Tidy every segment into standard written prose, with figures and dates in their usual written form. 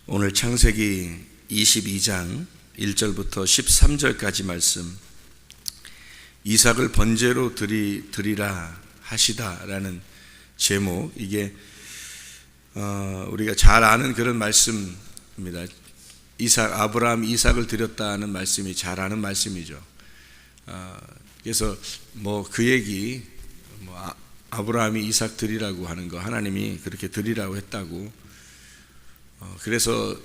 오늘 창세기 22장 1절부터 13절까지 말씀, 이삭을 번제로 드리라 하시다라는 제목, 이게 우리가 잘 아는 그런 말씀입니다. 아브라함 이삭을 드렸다는 말씀이 잘 아는 말씀이죠. 그래서 그 얘기, 아브라함이 이삭 드리라고 하는 거, 하나님이 그렇게 드리라고 했다고, 그래서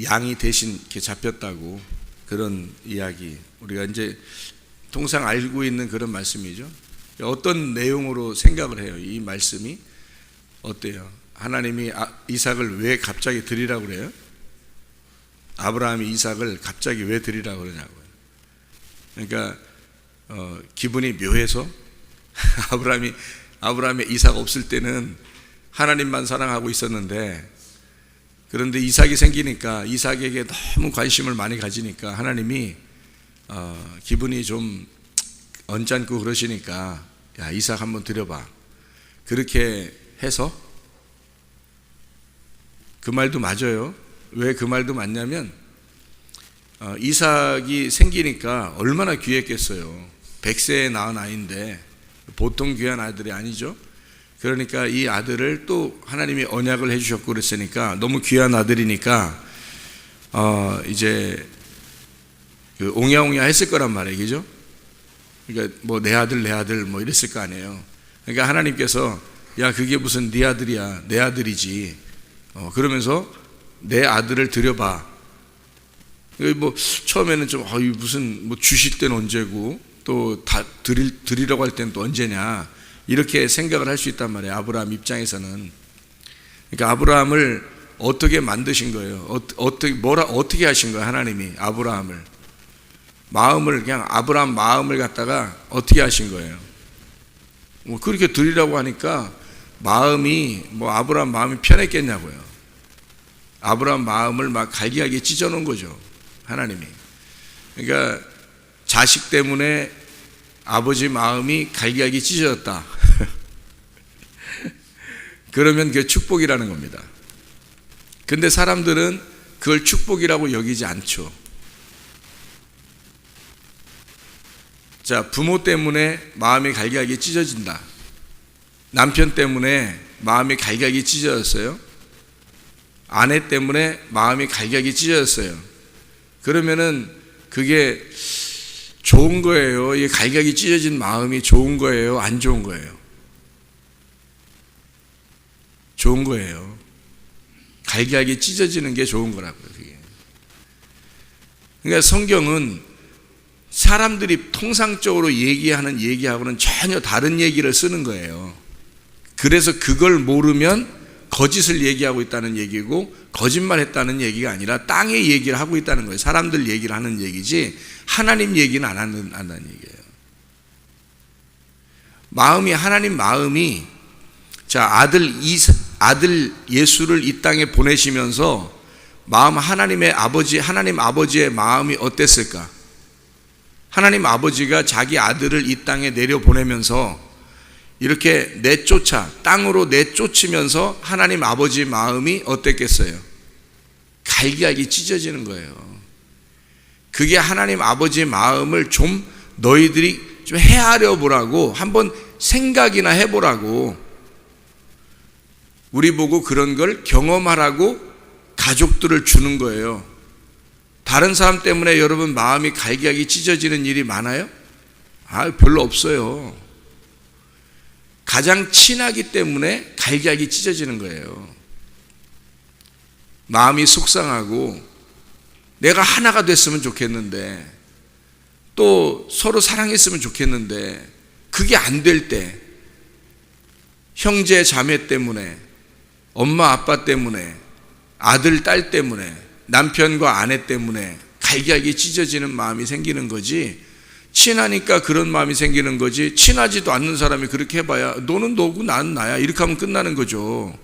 양이 대신 이렇게 잡혔다고, 그런 이야기, 우리가 이제 통상 알고 있는 그런 말씀이죠. 어떤 내용으로 생각을 해요? 이 말씀이 어때요? 하나님이 이삭을 왜 갑자기 드리라고 그래요? 아브라함이 이삭을 갑자기 왜 드리라고 그러냐고요. 그러니까 기분이 묘해서 아브라함이 이삭 없을 때는 하나님만 사랑하고 있었는데, 그런데 이삭이 생기니까, 이삭에게 너무 관심을 많이 가지니까 하나님이 기분이 좀 언짢고 그러시니까, 야, 이삭 한번 드려봐, 그렇게 해서. 그 말도 맞아요. 왜 그 말도 맞냐면, 이삭이 생기니까 얼마나 귀했겠어요. 100세에 낳은 아이인데 보통 귀한 아들이 아니죠. 그러니까 이 아들을 또 하나님이 언약을 해주셨고 그랬으니까, 너무 귀한 아들이니까 이제 옹야옹야 했을 거란 말이에요, 그죠? 그러니까 내 아들 이랬을 거 아니에요. 그러니까 하나님께서, 야, 그게 무슨 네 아들이야, 내 아들이지, 그러면서 내 아들을 드려봐. 처음에는 좀 무슨 주실 때는 언제고 또 다 드리려고 할 때는 또 언제냐, 이렇게 생각을 할 수 있단 말이에요, 아브라함 입장에서는. 그러니까 아브라함을 어떻게 만드신 거예요? 어떻게 하신 거예요? 하나님이 아브라함을, 그냥 아브라함 마음을 갖다가 어떻게 하신 거예요? 그렇게 드리라고 하니까 아브라함 마음이 편했겠냐고요. 아브라함 마음을 갈기하게 찢어놓은 거죠, 하나님이. 그러니까 자식 때문에 아버지 마음이 갈기하게 찢어졌다. 그러면 그게 축복이라는 겁니다. 근데 사람들은 그걸 축복이라고 여기지 않죠. 자, 부모 때문에 마음이 갈기하게 찢어진다. 남편 때문에 마음이 갈기하게 찢어졌어요. 아내 때문에 마음이 갈기하게 찢어졌어요. 그러면은 그게 좋은 거예요? 이 갈기하게 찢어진 마음이 좋은 거예요? 안 좋은 거예요? 좋은 거예요. 갈기하게 찢어지는 게 좋은 거라고요, 그게. 그러니까 성경은 사람들이 통상적으로 얘기하는 얘기하고는 전혀 다른 얘기를 쓰는 거예요. 그래서 그걸 모르면 거짓을 얘기하고 있다는 얘기고, 거짓말했다는 얘기가 아니라 땅의 얘기를 하고 있다는 거예요. 사람들 얘기를 하는 얘기지 하나님 얘기는 안 한다는 얘기예요. 하나님 마음이, 자, 아들 예수를 이 땅에 보내시면서 하나님 아버지의 마음이 어땠을까? 하나님 아버지가 자기 아들을 이 땅에 내려보내면서 이렇게 땅으로 내쫓으면서 하나님 아버지의 마음이 어땠겠어요? 갈기하게 찢어지는 거예요. 그게 하나님 아버지의 마음을 좀 너희들이 좀 헤아려 보라고, 한번 생각이나 해보라고, 우리 보고 그런 걸 경험하라고 가족들을 주는 거예요. 다른 사람 때문에 여러분 마음이 갈기하게 찢어지는 일이 많아요? 별로 없어요. 가장 친하기 때문에 갈기하게 찢어지는 거예요. 마음이 속상하고, 내가 하나가 됐으면 좋겠는데, 또 서로 사랑했으면 좋겠는데, 그게 안 될 때, 형제 자매 때문에, 엄마 아빠 때문에, 아들 딸 때문에, 남편과 아내 때문에 갈기하게 찢어지는 마음이 생기는 거지, 친하니까 그런 마음이 생기는 거지, 친하지도 않는 사람이 그렇게 해봐야 너는 너고 나는 나야, 이렇게 하면 끝나는 거죠.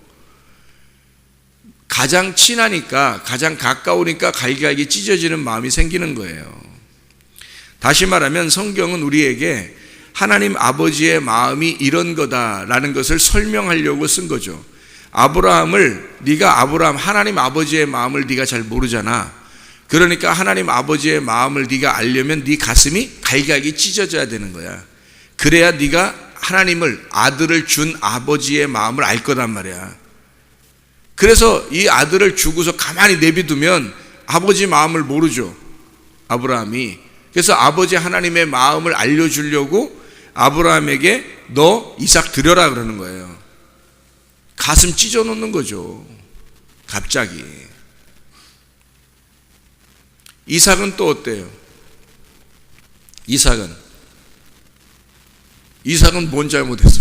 가장 친하니까, 가장 가까우니까 갈기하게 찢어지는 마음이 생기는 거예요. 다시 말하면 성경은 우리에게 하나님 아버지의 마음이 이런 거다라는 것을 설명하려고 쓴 거죠. 아브라함을 네가 하나님 아버지의 마음을 네가 잘 모르잖아. 그러니까 하나님 아버지의 마음을 네가 알려면 네 가슴이 갈갈이 찢어져야 되는 거야. 그래야 네가 하나님을, 아들을 준 아버지의 마음을 알 거란 말이야. 그래서 이 아들을 주고서 가만히 내비두면 아버지 마음을 모르죠, 아브라함이. 그래서 아버지 하나님의 마음을 알려주려고 아브라함에게 너 이삭 드려라 그러는 거예요. 가슴 찢어 놓는 거죠, 갑자기. 이삭은 또 어때요? 이삭은 뭔 잘못했어?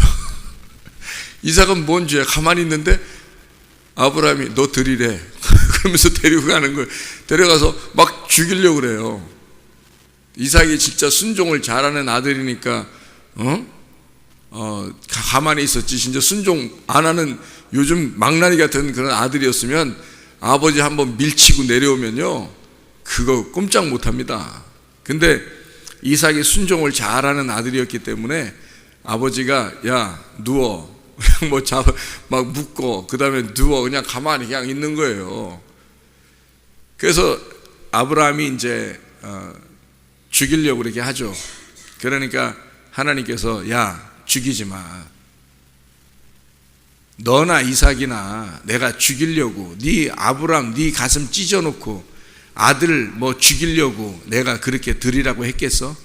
이삭은 뭔 죄야? 가만히 있는데 아브라함이 너 드리래 그러면서 데리고 가는 거예요. 데려가서 막 죽이려고 그래요. 이삭이 진짜 순종을 잘하는 아들이니까 가만히 있었지. 진짜 순종 안 하는 요즘 망나니 같은 그런 아들이었으면 아버지 한번 밀치고 내려오면요, 그거 꼼짝 못합니다. 근데 이삭이 순종을 잘하는 아들이었기 때문에 아버지가 야 누워 뭐 잡아 막 묶고 그 다음에 누워 그냥 가만히 그냥 있는 거예요. 그래서 아브라함이 이제 죽이려고 그렇게 하죠. 그러니까 하나님께서 야 죽이지 마. 너나 이삭이나 내가 죽이려고 네 아브라함 네 가슴 찢어놓고 아들 뭐 죽이려고 내가 그렇게 드리라고 했겠어?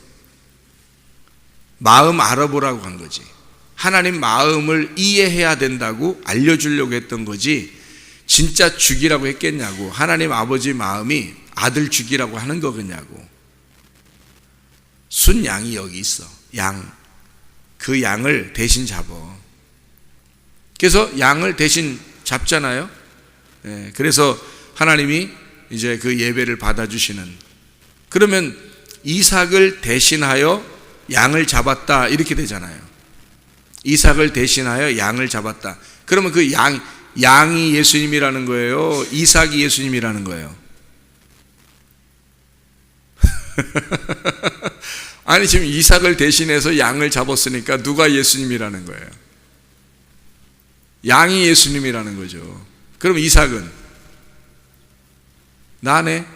마음 알아보라고 한 거지. 하나님 마음을 이해해야 된다고 알려주려고 했던 거지 진짜 죽이라고 했겠냐고. 하나님 아버지 마음이 아들 죽이라고 하는 거겠냐고. 순 양이 여기 있어. 양. 그 양을 대신 잡어. 그래서 양을 대신 잡잖아요. 네, 그래서 하나님이 이제 그 예배를 받아주시는. 그러면 이삭을 대신하여 양을 잡았다 이렇게 되잖아요. 이삭을 대신하여 양을 잡았다. 그러면 그 양이 예수님이라는 거예요? 이삭이 예수님이라는 거예요? 아니 지금 이삭을 대신해서 양을 잡았으니까 누가 예수님이라는 거예요? 양이 예수님이라는 거죠. 그럼 이삭은? 나네?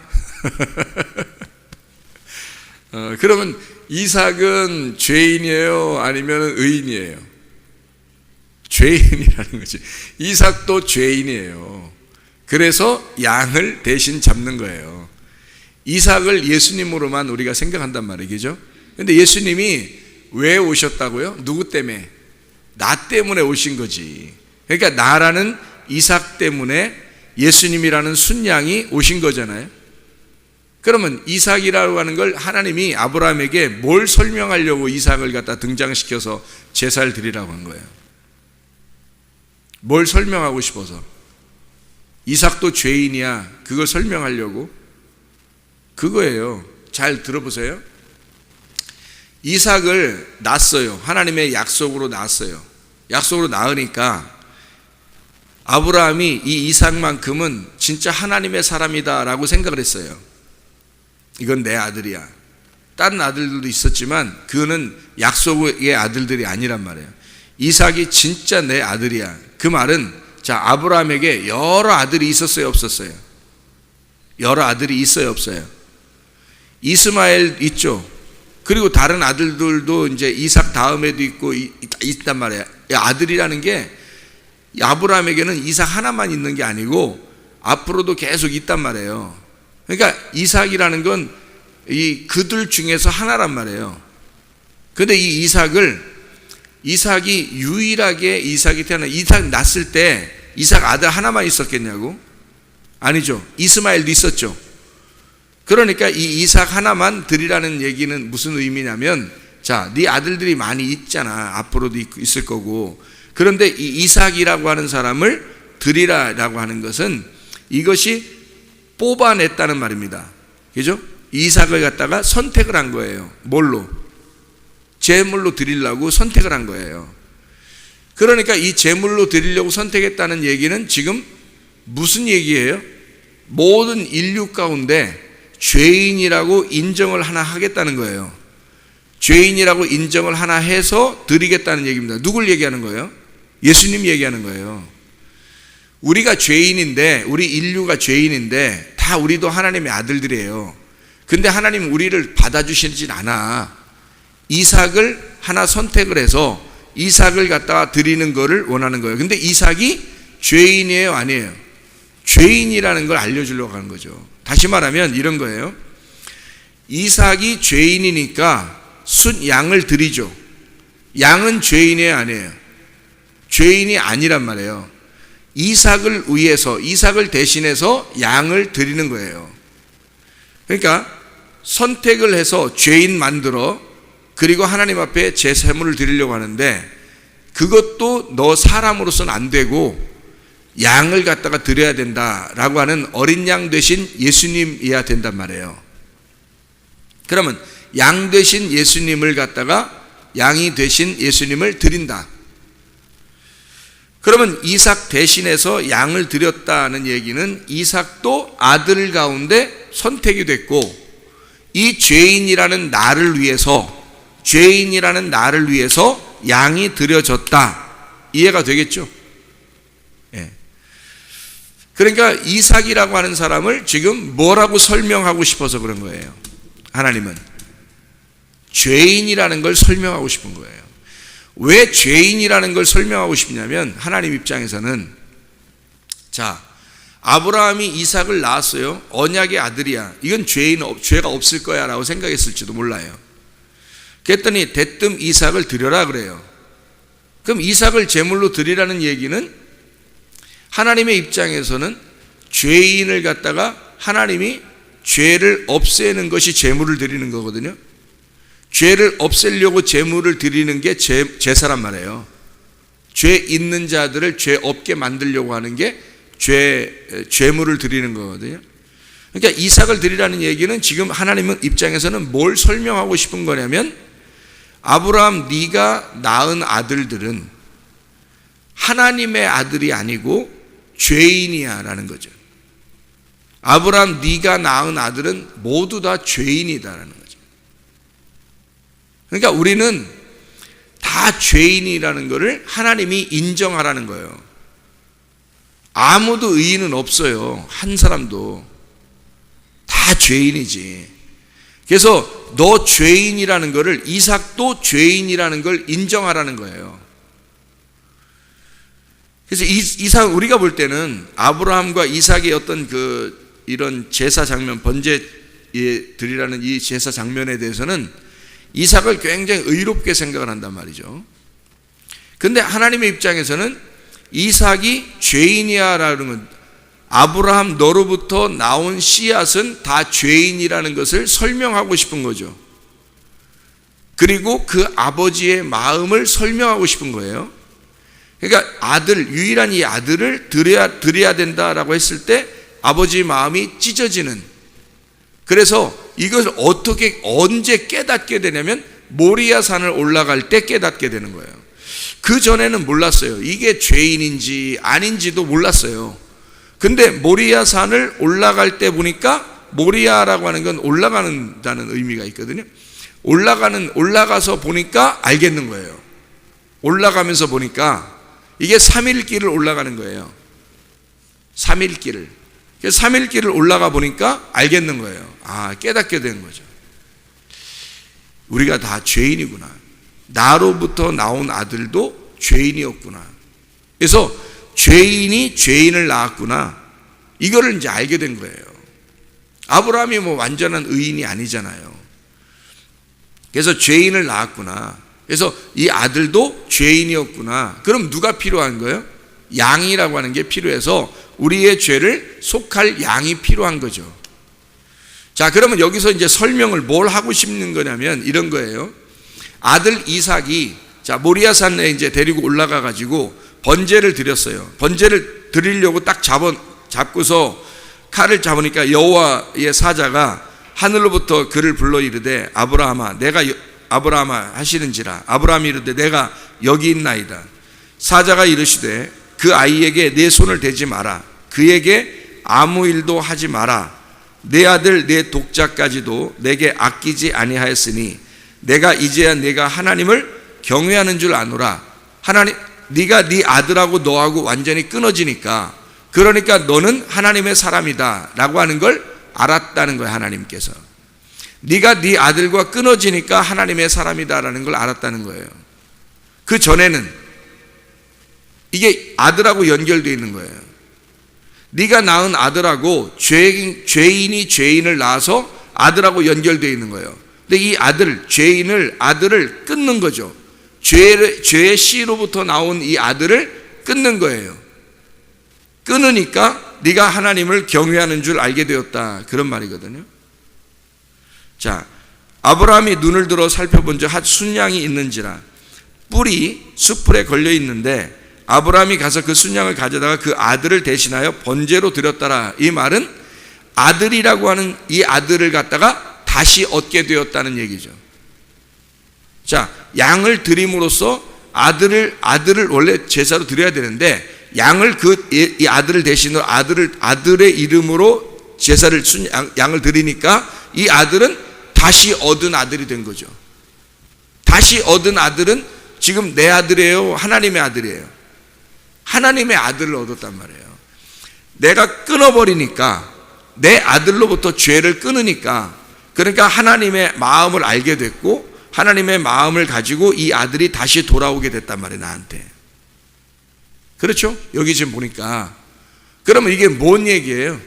그러면 이삭은 죄인이에요? 아니면 의인이에요? 죄인이라는 거지. 이삭도 죄인이에요. 그래서 양을 대신 잡는 거예요. 이삭을 예수님으로만 우리가 생각한단 말이죠. 근데 예수님이 왜 오셨다고요? 누구 때문에? 나 때문에 오신 거지. 그러니까 나라는 이삭 때문에 예수님이라는 순양이 오신 거잖아요. 그러면 이삭이라고 하는 걸 하나님이 아브라함에게 뭘 설명하려고 이삭을 갖다 등장시켜서 제사를 드리라고 한 거예요? 뭘 설명하고 싶어서? 이삭도 죄인이야 그걸 설명하려고? 그거예요. 잘 들어보세요. 이삭을 낳았어요. 하나님의 약속으로 낳았어요. 약속으로 낳으니까 아브라함이 이 이삭만큼은 진짜 하나님의 사람이다 라고 생각을 했어요. 이건 내 아들이야. 다른 아들들도 있었지만 그는 약속의 아들들이 아니란 말이에요. 이삭이 진짜 내 아들이야. 그 말은 자 아브라함에게 여러 아들이 있었어요 없었어요? 여러 아들이 있어요 없어요? 이스마엘 있죠. 그리고 다른 아들들도 이제 이삭 다음에도 있고 있단 말이에요. 아들이라는 게 아브라함에게는 이삭 하나만 있는 게 아니고 앞으로도 계속 있단 말이에요. 그러니까 이삭이라는 건 이 그들 중에서 하나란 말이에요. 근데 이 이삭이 유일하게 이삭이 낳았을 때 이삭 아들 하나만 있었겠냐고? 아니죠. 이스마엘도 있었죠. 그러니까 이 이삭 하나만 드리라는 얘기는 무슨 의미냐면 자, 네 아들들이 많이 있잖아. 앞으로도 있을 거고. 그런데 이 이삭이라고 하는 사람을 드리라라고 하는 것은 이것이 뽑아냈다는 말입니다. 그죠? 이삭을 갖다가 선택을 한 거예요. 뭘로? 제물로 드리려고 선택을 한 거예요. 그러니까 이 제물로 드리려고 선택했다는 얘기는 지금 무슨 얘기예요? 모든 인류 가운데 죄인이라고 인정을 하나 하겠다는 거예요. 죄인이라고 인정을 하나 해서 드리겠다는 얘기입니다. 누굴 얘기하는 거예요? 예수님 얘기하는 거예요. 우리가 죄인인데, 우리 인류가 죄인인데 다 우리도 하나님의 아들들이에요. 근데 하나님은 우리를 받아주시진 않아. 이삭을 하나 선택을 해서 이삭을 갖다가 드리는 거를 원하는 거예요. 근데 이삭이 죄인이에요, 아니에요? 죄인이라는 걸 알려주려고 하는 거죠. 다시 말하면 이런 거예요. 이삭이 죄인이니까 양을 드리죠. 양은 죄인이에요, 아니에요? 죄인이 아니란 말이에요. 이삭을 위해서, 이삭을 대신해서 양을 드리는 거예요. 그러니까 선택을 해서 죄인 만들어 그리고 하나님 앞에 제사물을 드리려고 하는데, 그것도 너 사람으로서는 안 되고 양을 갖다가 드려야 된다라고 하는 어린 양 되신 예수님이어야 된단 말이에요. 그러면 양 되신 예수님을 갖다가, 양이 되신 예수님을 드린다. 그러면 이삭 대신해서 양을 드렸다는 얘기는 이삭도 아들 가운데 선택이 됐고, 이 죄인이라는 나를 위해서 양이 드려졌다. 이해가 되겠죠? 예. 그러니까 이삭이라고 하는 사람을 지금 뭐라고 설명하고 싶어서 그런 거예요. 하나님은 죄인이라는 걸 설명하고 싶은 거예요. 왜 죄인이라는 걸 설명하고 싶냐면, 하나님 입장에서는, 자, 아브라함이 이삭을 낳았어요. 언약의 아들이야. 이건 죄가 없을 거야 라고 생각했을지도 몰라요. 그랬더니 대뜸 이삭을 드려라 그래요. 그럼 이삭을 제물로 드리라는 얘기는 하나님의 입장에서는 죄인을 갖다가 하나님이 죄를 없애는 것이 제물을 드리는 거거든요. 죄를 없애려고 제물을 드리는 게 제사란 말이에요. 죄 있는 자들을 죄 없게 만들려고 하는 게 죄물을 드리는 거거든요. 그러니까 이삭을 드리라는 얘기는 지금 하나님 입장에서는 뭘 설명하고 싶은 거냐면, 아브라함 네가 낳은 아들들은 하나님의 아들이 아니고 죄인이야 라는 거죠. 아브라함 네가 낳은 아들은 모두 다 죄인이다라는 거죠. 그러니까 우리는 다 죄인이라는 것을 하나님이 인정하라는 거예요. 아무도 의인은 없어요. 한 사람도. 다 죄인이지. 그래서 너 죄인이라는 것을, 이삭도 죄인이라는 걸 인정하라는 거예요. 그래서 이삭, 우리가 볼 때는 아브라함과 이삭의 어떤 이런 제사 장면, 번제 드리라는 이 제사 장면에 대해서는 이삭을 굉장히 의롭게 생각을 한단 말이죠. 근데 하나님의 입장에서는 이삭이 죄인이야 라는 건, 아브라함 너로부터 나온 씨앗은 다 죄인이라는 것을 설명하고 싶은 거죠. 그리고 그 아버지의 마음을 설명하고 싶은 거예요. 그러니까 유일한 이 아들을 드려야 된다라고 했을 때 아버지의 마음이 찢어지는, 그래서 이것을 언제 깨닫게 되냐면 모리아 산을 올라갈 때 깨닫게 되는 거예요. 그 전에는 몰랐어요. 이게 죄인인지 아닌지도 몰랐어요. 근데 모리아 산을 올라갈 때 보니까, 모리아라고 하는 건 올라가는다는 의미가 있거든요. 올라가서 보니까 알겠는 거예요. 올라가면서 보니까 이게 3일 길을 올라가는 거예요. 3일 길을. 3일 길을 올라가 보니까 알겠는 거예요. 깨닫게 된 거죠. 우리가 다 죄인이구나. 나로부터 나온 아들도 죄인이었구나. 그래서 죄인이 죄인을 낳았구나. 이거를 이제 알게 된 거예요. 아브라함이 완전한 의인이 아니잖아요. 그래서 죄인을 낳았구나. 그래서 이 아들도 죄인이었구나. 그럼 누가 필요한 거예요? 양이라고 하는 게 필요해서 우리의 죄를 속할 양이 필요한 거죠. 자, 그러면 여기서 이제 설명을 뭘 하고 싶는 거냐면 이런 거예요. 아들 이삭이 모리아 산에 이제 데리고 올라가 가지고 번제를 드렸어요. 번제를 드리려고 딱 잡고서 칼을 잡으니까 여호와의 사자가 하늘로부터 그를 불러 이르되, 아브라함아 하시는지라. 아브라함이 이르되 내가 여기 있나이다. 사자가 이르시되 그 아이에게 내 손을 대지 마라. 그에게 아무 일도 하지 마라. 내 아들 내 독자까지도 내게 아끼지 아니하였으니 내가 이제야 내가 하나님을 경외하는 줄 아노라. 네가 네 아들하고 너하고 완전히 끊어지니까 그러니까 너는 하나님의 사람이다 라고 하는 걸 알았다는 거예요. 하나님께서 네가 네 아들과 끊어지니까 하나님의 사람이다라는 걸 알았다는 거예요. 그 전에는 이게 아들하고 연결되어 있는 거예요. 네가 낳은 아들하고 죄인이 죄인을 낳아서 아들하고 연결되어 있는 거예요. 근데 이 아들을 끊는 거죠. 죄의 씨로부터 나온 이 아들을 끊는 거예요. 끊으니까 네가 하나님을 경외하는 줄 알게 되었다, 그런 말이거든요. 자, 아브라함이 눈을 들어 살펴본 적 한 순양이 있는지라 뿔이 숯불에 걸려 있는데 아브라함이 가서 그 순양을 가져다가 그 아들을 대신하여 번제로 드렸더라. 이 말은 아들이라고 하는 이 아들을 갖다가 다시 얻게 되었다는 얘기죠. 자, 양을 드림으로써 아들을 원래 제사로 드려야 되는데 양을 이 아들을 대신으로 아들의 이름으로 양을 드리니까 이 아들은 다시 얻은 아들이 된 거죠. 다시 얻은 아들은 지금 내 아들이에요, 하나님의 아들이에요. 하나님의 아들을 얻었단 말이에요. 내가 끊어버리니까, 내 아들로부터 죄를 끊으니까, 그러니까 하나님의 마음을 알게 됐고 하나님의 마음을 가지고 이 아들이 다시 돌아오게 됐단 말이에요, 나한테. 그렇죠? 여기 지금 보니까. 그러면 이게 뭔 얘기예요?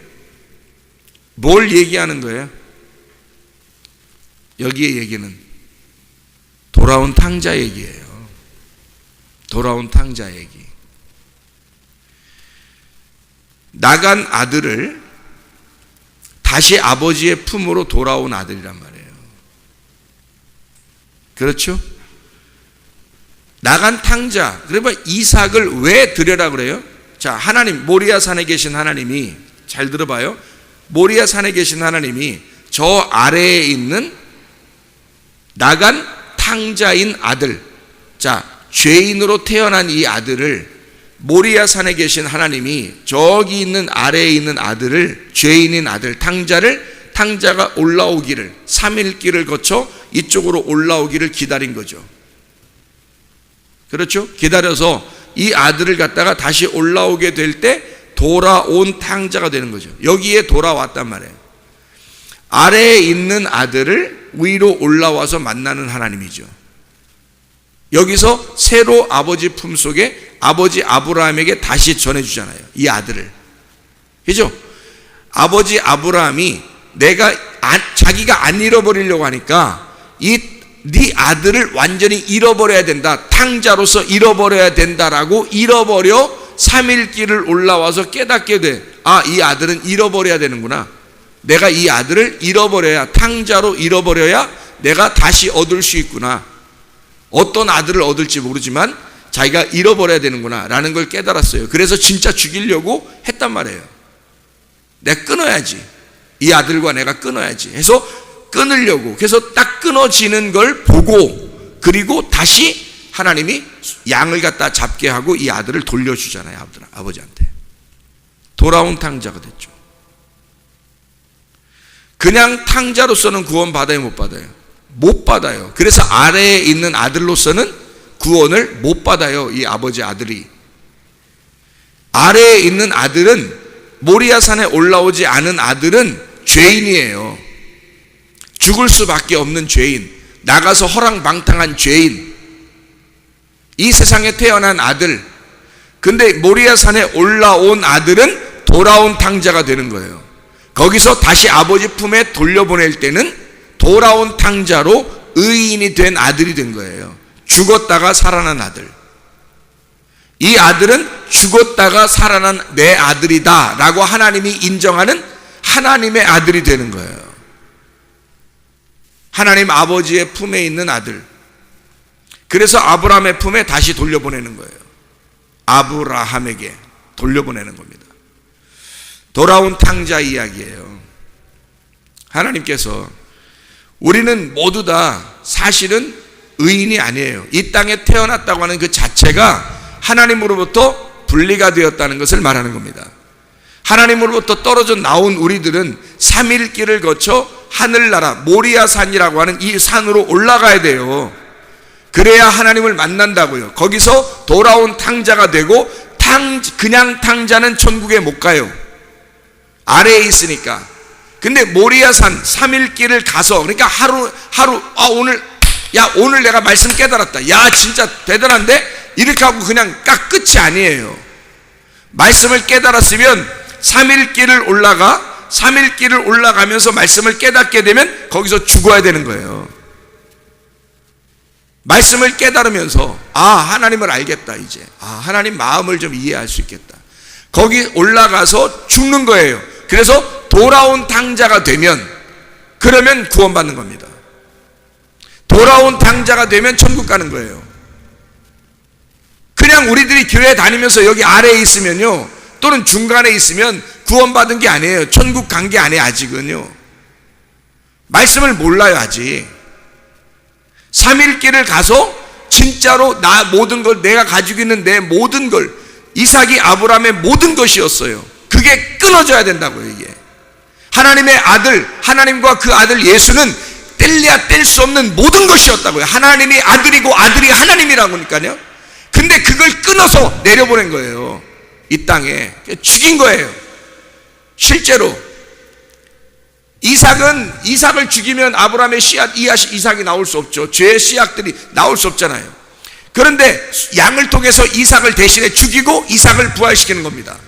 뭘 얘기하는 거예요? 여기의 얘기는 돌아온 탕자 얘기예요. 돌아온 탕자 얘기. 나간 아들을 다시 아버지의 품으로 돌아온 아들이란 말이에요. 그렇죠? 나간 탕자, 그러면 이삭을 왜 드려라 그래요? 자, 하나님, 모리아 산에 계신 하나님이, 잘 들어봐요. 모리아 산에 계신 하나님이 저 아래에 있는 나간 탕자인 아들, 자, 죄인으로 태어난 이 아들을, 모리아 산에 계신 하나님이 저기 있는 아래에 있는 아들을, 죄인인 아들, 탕자가 올라오기를, 3일길을 거쳐 이쪽으로 올라오기를 기다린 거죠. 그렇죠? 기다려서 이 아들을 갖다가 다시 올라오게 될 때 돌아온 탕자가 되는 거죠. 여기에 돌아왔단 말이에요. 아래에 있는 아들을 위로 올라와서 만나는 하나님이죠. 여기서 새로 아버지 품속에 아버지 아브라함에게 다시 전해주잖아요, 이 아들을. 그죠? 아버지 아브라함이 자기가 안 잃어버리려고 하니까 네 아들을 완전히 잃어버려야 된다, 탕자로서 잃어버려야 된다라고 잃어버려 3일길을 올라와서 깨닫게 돼. 아, 이 아들은 잃어버려야 되는구나. 내가 이 아들을 잃어버려야, 탕자로 잃어버려야 내가 다시 얻을 수 있구나. 어떤 아들을 얻을지 모르지만 자기가 잃어버려야 되는구나 라는 걸 깨달았어요. 그래서 진짜 죽이려고 했단 말이에요. 내가 끊어야지, 이 아들과 내가 끊어야지 해서 끊으려고. 그래서 딱 끊어지는 걸 보고, 그리고 다시 하나님이 양을 갖다 잡게 하고 이 아들을 돌려주잖아요, 아버지한테. 돌아온 탕자가 됐죠. 그냥 탕자로서는 구원 받아요, 못 받아요? 못 받아요. 그래서 아래에 있는 아들로서는 구원을 못 받아요, 이 아버지 아들이. 아래에 있는 아들은, 모리아산에 올라오지 않은 아들은 죄인이에요. 죽을 수밖에 없는 죄인, 나가서 허랑방탕한 죄인, 이 세상에 태어난 아들. 근데 모리아산에 올라온 아들은 돌아온 탕자가 되는 거예요. 거기서 다시 아버지 품에 돌려보낼 때는 돌아온 탕자로 의인이 된 아들이 된 거예요. 죽었다가 살아난 아들. 이 아들은 죽었다가 살아난 내 아들이다 라고 하나님이 인정하는 하나님의 아들이 되는 거예요. 하나님 아버지의 품에 있는 아들. 그래서 아브라함의 품에 다시 돌려보내는 거예요. 아브라함에게 돌려보내는 겁니다. 돌아온 탕자 이야기예요. 하나님께서, 우리는 모두 다 사실은 의인이 아니에요. 이 땅에 태어났다고 하는 그 자체가 하나님으로부터 분리가 되었다는 것을 말하는 겁니다. 하나님으로부터 떨어져 나온 우리들은 3일길을 거쳐 하늘나라 모리아산이라고 하는 이 산으로 올라가야 돼요. 그래야 하나님을 만난다고요. 거기서 돌아온 탕자가 되고 그냥 탕자는 천국에 못 가요. 아래에 있으니까. 근데 모리아산 3일길을 가서, 그러니까 하루 오늘 내가 말씀 깨달았다. 야, 진짜 대단한데? 이렇게 하고 그냥 딱 끝이 아니에요. 말씀을 깨달았으면 3일길을 올라가면서 말씀을 깨닫게 되면 거기서 죽어야 되는 거예요. 말씀을 깨달으면서 하나님을 알겠다. 이제 하나님 마음을 좀 이해할 수 있겠다. 거기 올라가서 죽는 거예요. 그래서 돌아온 탕자가 되면, 그러면 구원받는 겁니다. 돌아온 탕자가 되면 천국 가는 거예요. 그냥 우리들이 교회 다니면서 여기 아래에 있으면요, 또는 중간에 있으면 구원받은 게 아니에요. 천국 간 게 아니에요. 아직은요. 말씀을 몰라요. 아직. 3일길을 가서 진짜로 모든 걸, 내가 가지고 있는 내 모든 걸, 이삭이 아브라함의 모든 것이었어요. 그게 끊어져야 된다고요. 이게 하나님의 아들, 하나님과 그 아들 예수는 뗄래야 뗄 수 없는 모든 것이었다고요. 하나님이 아들이고 아들이 하나님이라고니까요. 근데 그걸 끊어서 내려보낸 거예요. 이 땅에 죽인 거예요. 실제로 이삭을 죽이면 아브라함의 씨앗 이삭이 나올 수 없죠. 죄의 씨앗들이 나올 수 없잖아요. 그런데 양을 통해서 이삭을 대신에 죽이고 이삭을 부활시키는 겁니다.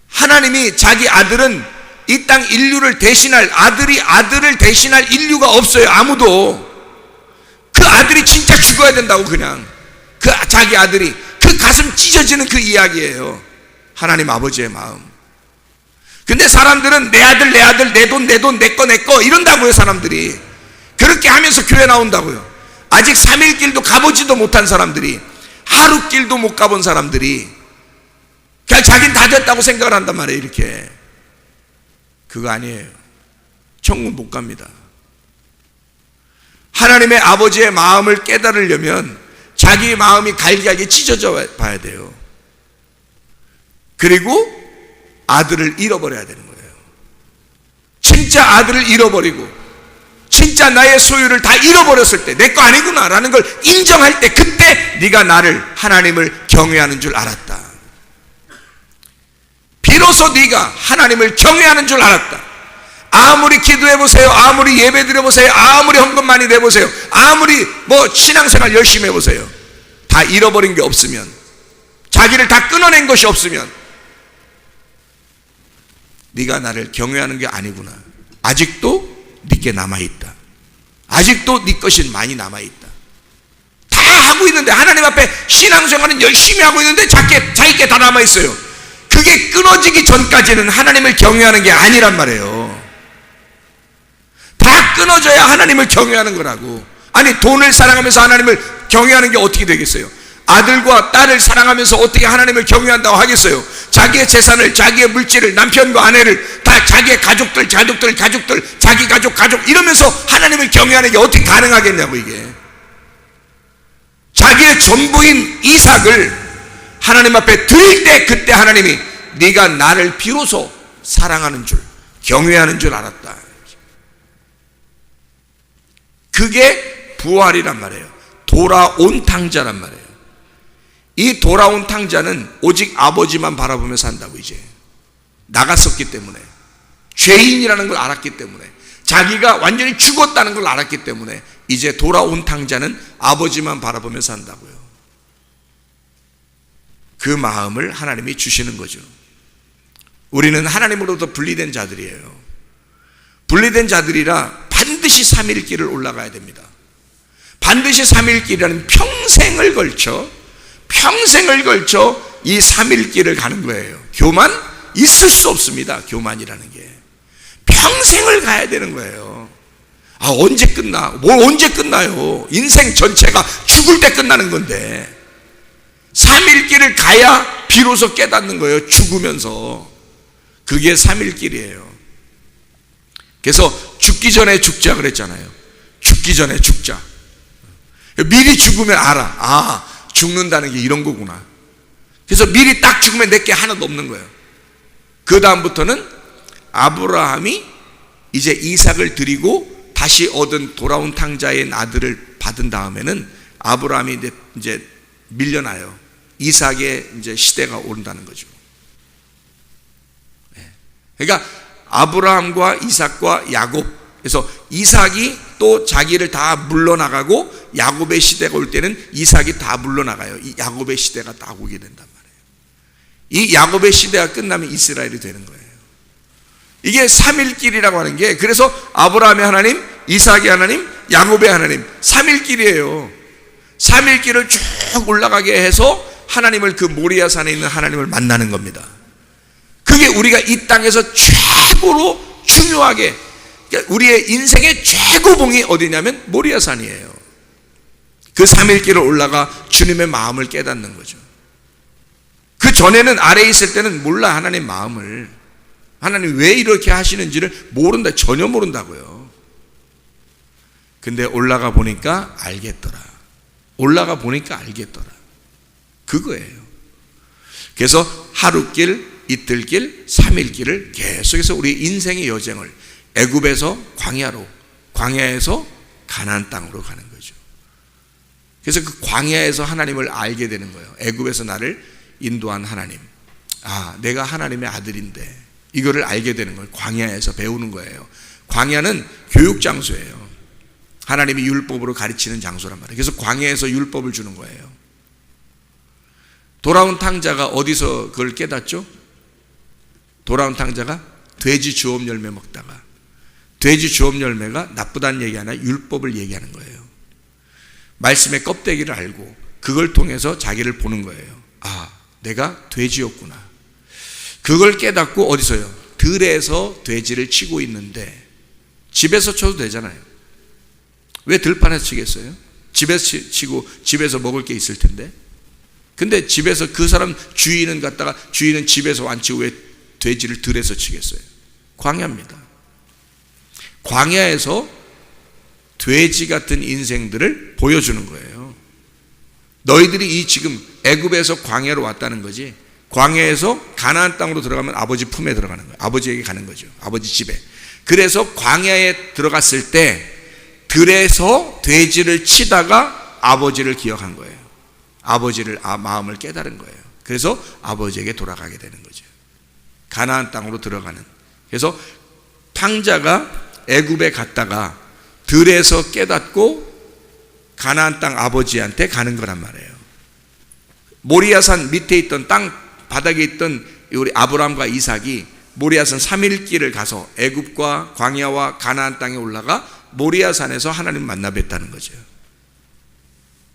하나님이 자기 아들은 이 땅 인류를 대신할, 아들을 대신할 인류가 없어요. 아무도. 그 아들이 진짜 죽어야 된다고. 그냥 자기 아들이, 그 가슴 찢어지는 그 이야기예요. 하나님 아버지의 마음. 근데 사람들은 내 아들, 내 돈, 내 거 이런다고요. 사람들이 그렇게 하면서 교회 나온다고요. 아직 3일 길도 가보지도 못한 사람들이, 하루 길도 못 가본 사람들이 그냥 자긴 다 됐다고 생각을 한단 말이에요. 이렇게. 그거 아니에요. 천국 못 갑니다. 하나님의 아버지의 마음을 깨달으려면 자기 마음이 갈기갈기 찢어져 봐야 돼요. 그리고 아들을 잃어버려야 되는 거예요. 진짜 아들을 잃어버리고 진짜 나의 소유를 다 잃어버렸을 때, 내 거 아니구나 라는 걸 인정할 때, 그때 네가 나를, 하나님을 경외하는 줄 알았다. 비로소 네가 하나님을 경외하는 줄 알았다. 아무리 기도해보세요, 아무리 예배 드려보세요, 아무리 헌금 많이 내보세요, 아무리 신앙생활 열심히 해보세요, 다 잃어버린 게 없으면, 자기를 다 끊어낸 것이 없으면 네가 나를 경외하는 게 아니구나. 아직도 네게 남아있다. 아직도 네 것이 많이 남아있다. 다 하고 있는데, 하나님 앞에 신앙생활은 열심히 하고 있는데 자기께 다 남아있어요. 그게 끊어지기 전까지는 하나님을 경외하는 게 아니란 말이에요. 다 끊어져야 하나님을 경외하는 거라고. 아니, 돈을 사랑하면서 하나님을 경외하는 게 어떻게 되겠어요? 아들과 딸을 사랑하면서 어떻게 하나님을 경외한다고 하겠어요? 자기의 재산을, 자기의 물질을, 남편과 아내를 다, 자기의 가족들, 자기 가족 이러면서 하나님을 경외하는 게 어떻게 가능하겠냐고. 이게 자기의 전부인 이삭을 하나님 앞에 드릴 때, 그때 하나님이 네가 나를 비로소 사랑하는 줄, 경외하는 줄 알았다. 그게 부활이란 말이에요. 돌아온 탕자란 말이에요. 이 돌아온 탕자는 오직 아버지만 바라보며 산다고. 이제 나갔었기 때문에, 죄인이라는 걸 알았기 때문에, 자기가 완전히 죽었다는 걸 알았기 때문에 이제 돌아온 탕자는 아버지만 바라보며 산다고요. 그 마음을 하나님이 주시는 거죠. 우리는 하나님으로부터 분리된 자들이에요. 분리된 자들이라 반드시 3일 길을 올라가야 됩니다. 반드시 3일 길이라는 평생을 걸쳐 이 3일 길을 가는 거예요. 교만 있을 수 없습니다. 교만이라는 게 평생을 가야 되는 거예요. 언제 끝나? 뭘 언제 끝나요? 인생 전체가 죽을 때 끝나는 건데 3일 길을 가야 비로소 깨닫는 거예요. 죽으면서. 그게 3일 길이에요. 그래서 죽기 전에 죽자 그랬잖아요. 죽기 전에 죽자. 미리 죽으면 알아. 죽는다는 게 이런 거구나. 그래서 미리 딱 죽으면 내게 하나도 없는 거예요. 그 다음부터는 아브라함이 이제 이삭을 드리고 다시 얻은 돌아온 탕자의 아들을 받은 다음에는 아브라함이 이제 밀려나요. 이삭의 이제 시대가 오른다는 거죠. 그러니까 아브라함과 이삭과 야곱, 그래서 이삭이 또 자기를 다 물러나가고 야곱의 시대가 올 때는 이삭이 다 물러나가요. 이 야곱의 시대가 다 오게 된단 말이에요. 이 야곱의 시대가 끝나면 이스라엘이 되는 거예요. 이게 삼일길이라고 하는 게, 그래서 아브라함의 하나님, 이삭의 하나님, 야곱의 하나님, 삼일길이에요. 삼일길을 쭉 올라가게 해서 하나님을, 그 모리아 산에 있는 하나님을 만나는 겁니다. 그게 우리가 이 땅에서 최고로 중요하게, 그러니까 우리의 인생의 최고봉이 어디냐면 모리아 산이에요. 그 삼일길을 올라가 주님의 마음을 깨닫는 거죠. 그 전에는 아래에 있을 때는 몰라, 하나님 마음을. 하나님 왜 이렇게 하시는지를 모른다, 전혀 모른다고요. 근데 올라가 보니까 알겠더라. 올라가 보니까 알겠더라. 그거예요. 그래서 하루길, 이틀길, 3일길을 계속해서 우리 인생의 여정을 애굽에서 광야로, 광야에서 가나안 땅으로 가는 거죠. 그래서 그 광야에서 하나님을 알게 되는 거예요. 애굽에서 나를 인도한 하나님, 아, 내가 하나님의 아들인데, 이거를 알게 되는 거예요. 광야에서 배우는 거예요. 광야는 교육 장소예요. 하나님이 율법으로 가르치는 장소란 말이에요. 그래서 광야에서 율법을 주는 거예요. 돌아온 탕자가 어디서 그걸 깨닫죠? 돌아온 탕자가 돼지 주업 열매 먹다가, 돼지 주업 열매가 나쁘다는 얘기 아니라 율법을 얘기하는 거예요. 말씀의 껍데기를 알고 그걸 통해서 자기를 보는 거예요. 아, 내가 돼지였구나. 그걸 깨닫고 어디서요? 들에서 돼지를 치고 있는데, 집에서 쳐도 되잖아요. 왜 들판에서 치겠어요? 집에서 치고 집에서 먹을 게 있을 텐데. 근데 집에서 그 사람 주인은 갔다가 주인은 집에서 안 치고 왜 돼지를 들에서 치겠어요? 광야입니다. 광야에서 돼지 같은 인생들을 보여주는 거예요. 너희들이 이 지금 애굽에서 광야로 왔다는 거지, 광야에서 가나안 땅으로 들어가면 아버지 품에 들어가는 거예요. 아버지에게 가는 거죠. 아버지 집에. 그래서 광야에 들어갔을 때 들에서 돼지를 치다가 아버지를 기억한 거예요. 아버지를, 마음을 깨달은 거예요. 그래서 아버지에게 돌아가게 되는 거죠. 가나안 땅으로 들어가는. 그래서 탕자가 애굽에 갔다가 들에서 깨닫고 가나안 땅 아버지한테 가는 거란 말이에요. 모리아산 밑에 있던 땅 바닥에 있던 우리 아브라함과 이삭이 모리아산 3일길을 가서 애굽과 광야와 가나안 땅에 올라가 모리아산에서 하나님 만나 뵀다는 거죠.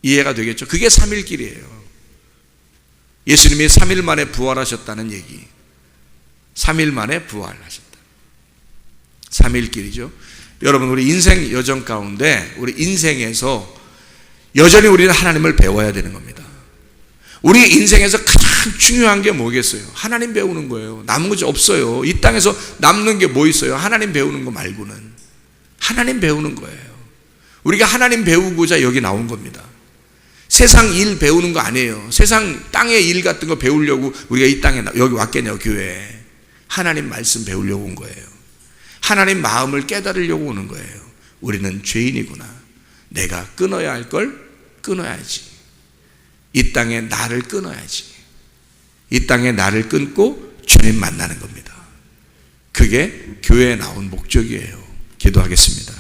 이해가 되겠죠? 그게 3일길이에요. 예수님이 3일 만에 부활하셨다는 얘기. 3일 만에 부활하셨다. 3일길이죠. 여러분, 우리 인생 여정 가운데, 우리 인생에서 여전히 우리는 하나님을 배워야 되는 겁니다. 우리 인생에서 가장 중요한 게 뭐겠어요? 하나님 배우는 거예요. 남은 것이 없어요. 이 땅에서 남는 게 뭐 있어요? 하나님 배우는 거 말고는. 하나님 배우는 거예요. 우리가 하나님 배우고자 여기 나온 겁니다. 세상 일 배우는 거 아니에요. 세상 땅의 일 같은 거 배우려고 우리가 이 땅에 여기 왔겠냐고, 교회에. 하나님 말씀 배우려고 온 거예요. 하나님 마음을 깨달으려고 오는 거예요. 우리는 죄인이구나. 내가 끊어야 할 걸 끊어야지. 이 땅에 나를 끊어야지. 이 땅에 나를 끊고 주님 만나는 겁니다. 그게 교회에 나온 목적이에요. 기도하겠습니다.